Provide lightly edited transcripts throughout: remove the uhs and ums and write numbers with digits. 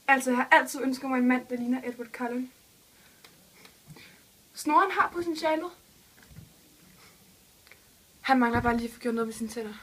Altså, jeg har altid ønsket mig en mand, der ligner Edward Cullen. Snoren har potentialet. Han mangler bare lige at få gjort noget med sine tænder.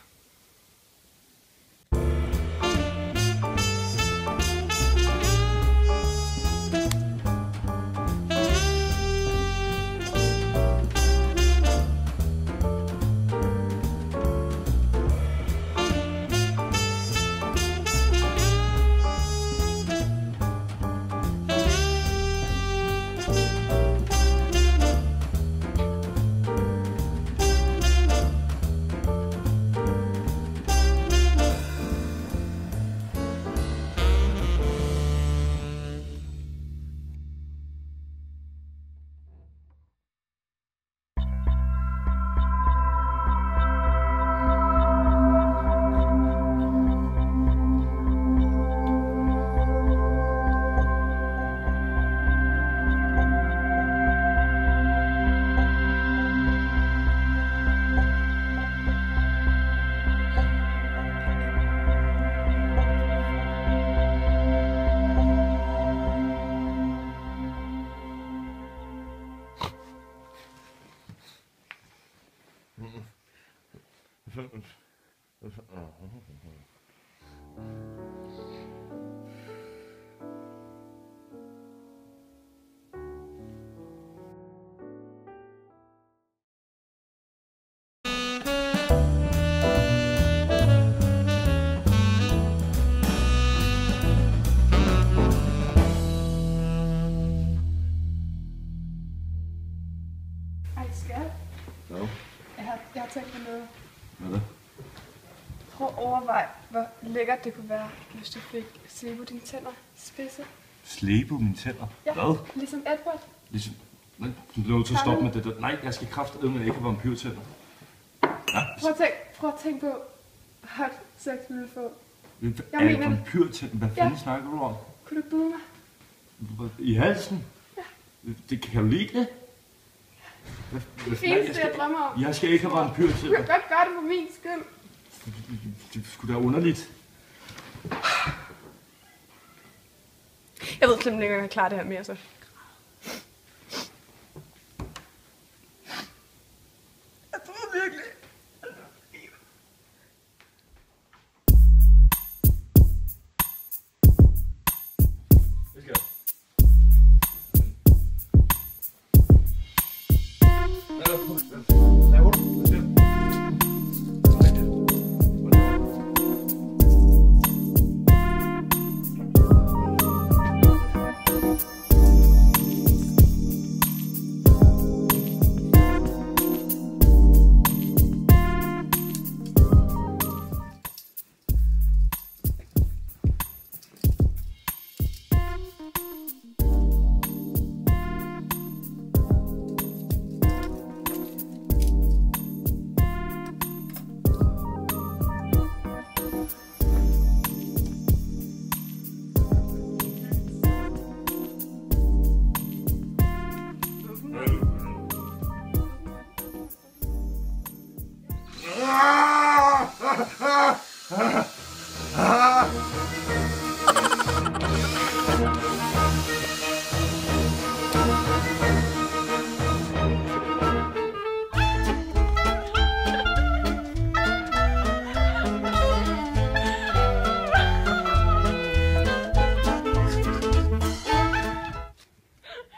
Ej, skat. Hvad? Jeg har tænkt på noget. Hvad er det? Prøv at overveje, hvor lækkert det kunne være, hvis du fik slæbe dine tænder spidse. Slæbe mine tænder? Ja, hvad? Ligesom Edward. Ligesom... Du er nødt til at stoppe med det der. Nej, jeg skal kraftedeme ikke have vampyrtænder. Ja. Prøv at tænke på hot sex, vi vil få. Er det vampyrtænder? Hvad fanden snakker du om? Kunne du bide mig? I halsen? Ja. Det kan du lide det? Det eneste, jeg drømmer om. Jeg skal ikke have vampyrtænder. Du kan godt gøre det for min skyld. Det er sgu da underligt. Jeg ved simpelthen ikke, om jeg klarer det her mere, så. Jeg tror virkelig.